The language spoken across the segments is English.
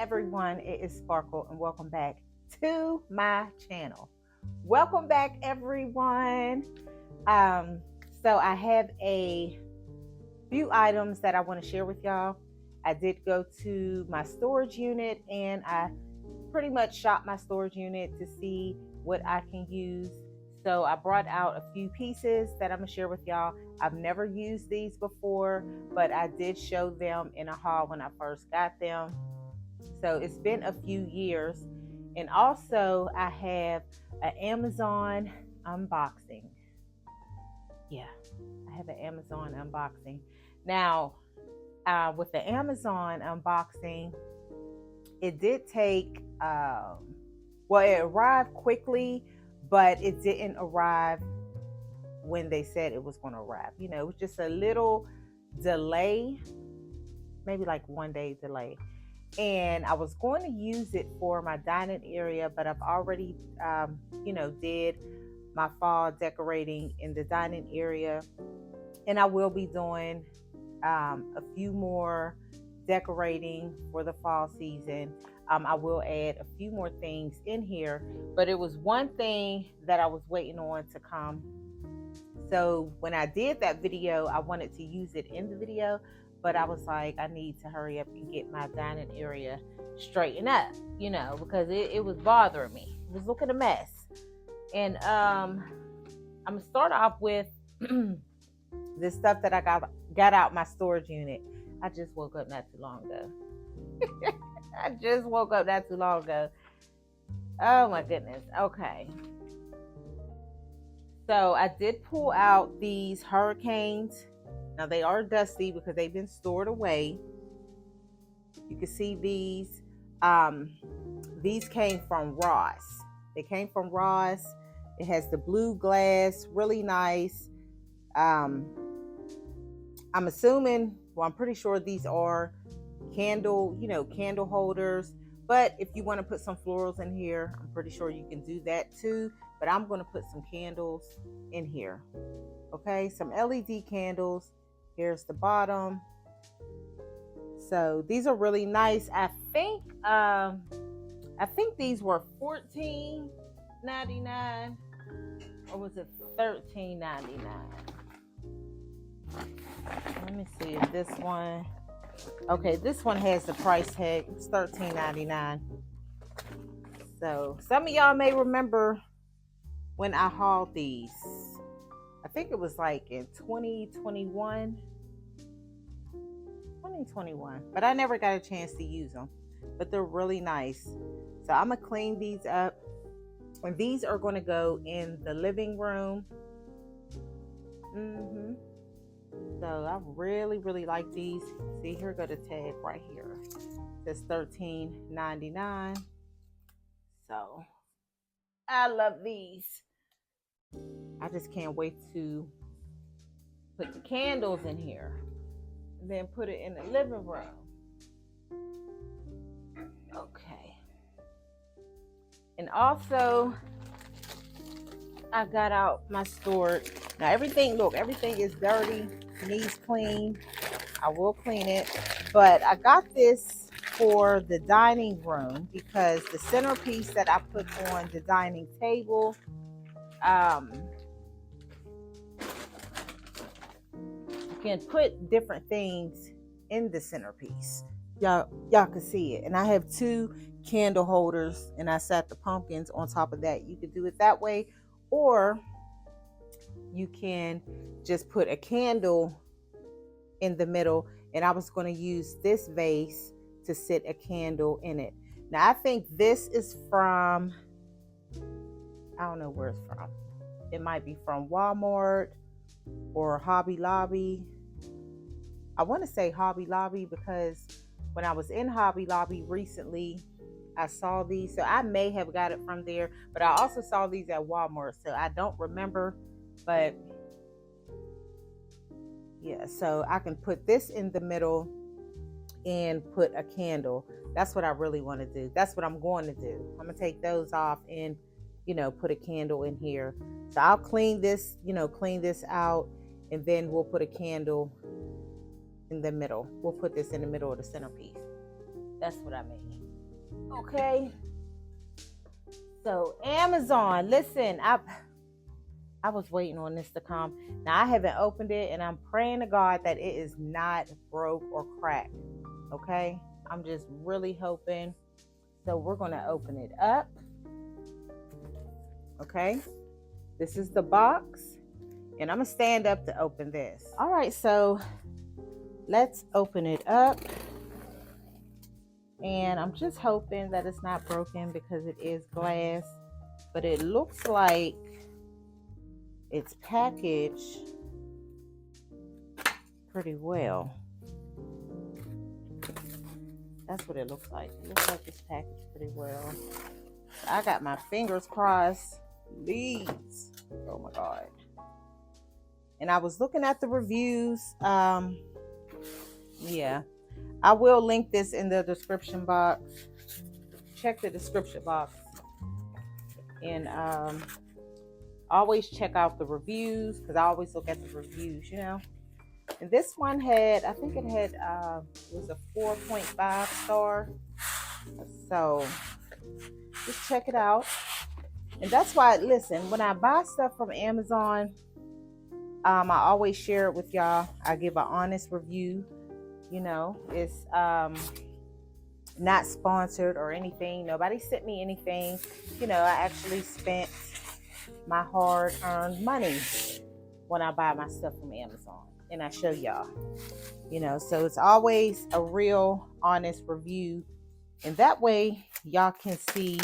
everyone, it is Sparkle and welcome back to my channel. Welcome back everyone. Um, so I have a few items that I want to share with y'all. I did go to my storage unit and I pretty much shopped my storage unit to see what I can use. So I brought out a few pieces that I'm gonna share with y'all. I've never used these before, but I did show them in a haul when I first got them. So it's been a few years. And also I have an Amazon unboxing. Yeah, I have an Amazon unboxing. Now, with the Amazon unboxing, it did take, it arrived quickly, but it didn't arrive when they said it was going to arrive. You know, it was just a little delay, maybe like 1 day delay. And I was going to use it for my dining area, but I've already, did my fall decorating in the dining area. And I will be doing a few more decorating for the fall season. I will add a few more things in here, but it was one thing that I was waiting on to come. So when I did that video, I wanted to use it in the video, but I was like, I need to hurry up and get my dining area straightened up, because it was bothering me. It was looking a mess. And I'm gonna start off with the stuff that I got out my storage unit. I just woke up not too long ago. Oh my goodness. Okay. So I did pull out these hurricanes. Now they are dusty because they've been stored away. You can see these. These came from Ross. They came from Ross. It has the blue glass, really nice. I'm assuming, I'm pretty sure these are candle holders. But if you want to put some florals in here, I'm pretty sure you can do that too. But I'm going to put some candles in here. Okay, some LED candles. Here's the bottom. So these are really nice. I think these were $14.99 or was it $13.99? Let me see if this one. Okay, this one has the price tag. It's $13.99. So some of y'all may remember when I hauled these. I think it was like in 2021, but I never got a chance to use them. But they're really nice. So I'm gonna clean these up, and these are going to go in the living room. So I really like these. See, here go the tag right here. It's $13.99. So I love these. I just can't wait to put the candles in here and then put it in the living room. Okay. And also, I got out my storage. Now everything is dirty, needs clean. I will clean it. But I got this for the dining room because the centerpiece that I put on the dining table, you can put different things in the centerpiece. Y'all can see it. And I have 2 candle holders and I set the pumpkins on top of that. You could do it that way, or you can just put a candle in the middle, and I was going to use this vase to sit a candle in it. Now I think this is from, I don't know where it's from. It might be from Walmart or Hobby Lobby. I want to say Hobby Lobby because when I was in Hobby Lobby recently, I saw these. So I may have got it from there, but I also saw these at Walmart. So I don't remember, but yeah, so I can put this in the middle and put a candle. That's what I really want to do. That's what I'm going to do. I'm going to take those off and, put a candle in here. So I'll clean this out, and then we'll put a candle in the middle. We'll put this in the middle of the centerpiece. That's what I mean. Okay. So Amazon, listen, I was waiting on this to come. Now I haven't opened it, and I'm praying to God that it is not broke or cracked. Okay. I'm just really hoping. So we're going to open it up. Okay. This is the box, and I'm going to stand up to open this. All right. So let's open it up. And I'm just hoping that it's not broken because it is glass, but it looks like it's packaged pretty well. That's what it looks like. It looks like it's packaged pretty well. I got my fingers crossed. Please. Oh my God. And I was looking at the reviews. Yeah. I will link this in the description box. Check the description box. And always check out the reviews, because I always look at the reviews, you know. And this one had, I think it had, it was a 4.5 star. So just check it out. And that's why, listen, when I buy stuff from Amazon, I always share it with y'all. I give an honest review. You know, it's not sponsored or anything. Nobody sent me anything. You know, I actually spent my hard-earned money when I buy my stuff from Amazon, and I show y'all. You know, so it's always a real honest review, and that way y'all can see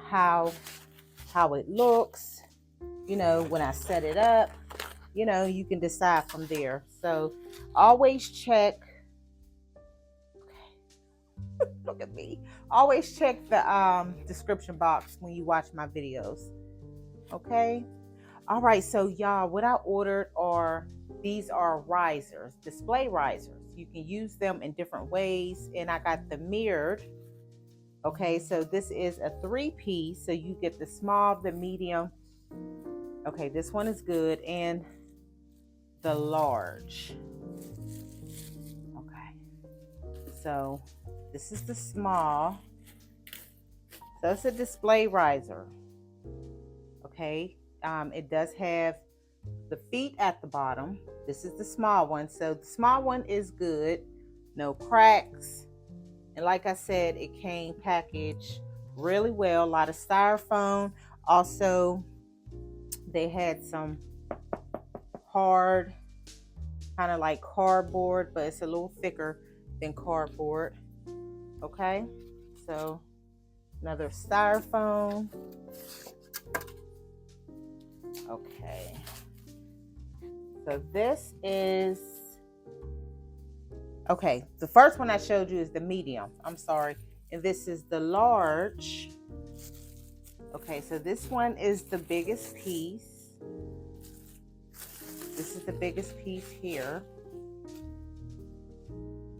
how it looks. You know, when I set it up, you know, you can decide from there. So always check. Look at me. Always check the description box when you watch my videos. Okay. All right. So y'all, what I ordered are, these are risers, display risers. You can use them in different ways. And I got the mirrored. Okay. So this is a 3-piece. So you get the small, the medium. Okay. This one is good. And the large. Okay. So this is the small. So it's a display riser. Okay. It does have the feet at the bottom. This is the small one. So the small one is good. No cracks. And like I said, it came packaged really well. A lot of styrofoam. Also, they had some hard, kind of like cardboard, but it's a little thicker than cardboard. Okay, so another styrofoam. Okay, so this is, okay, the first one I showed you is the medium. I'm sorry. And this is the large. Okay, so this one is the biggest piece. This is the biggest piece here.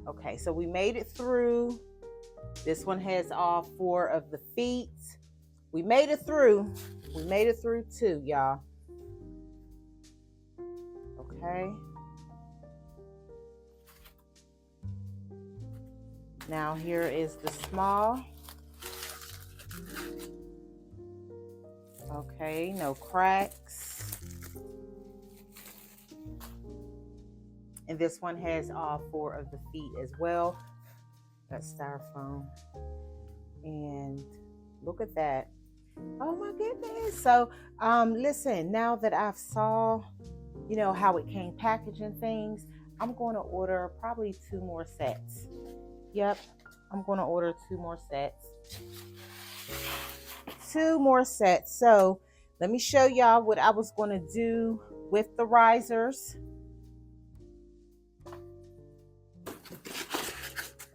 Okay, so we made it through. This one has all 4 of the feet. We made it through. We made it through 2, y'all. Okay. Now here is the small. Okay, no cracks. And this one has all 4 of the feet as well. That's styrofoam. And look at that. Oh my goodness. So listen, now that I've saw, you know, how it came packaged and things, I'm going to order probably 2 more sets. Yep, I'm going to order 2 more sets. 2 more sets. So let me show y'all what I was going to do with the risers.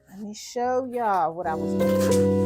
Let me show y'all what I was going to do.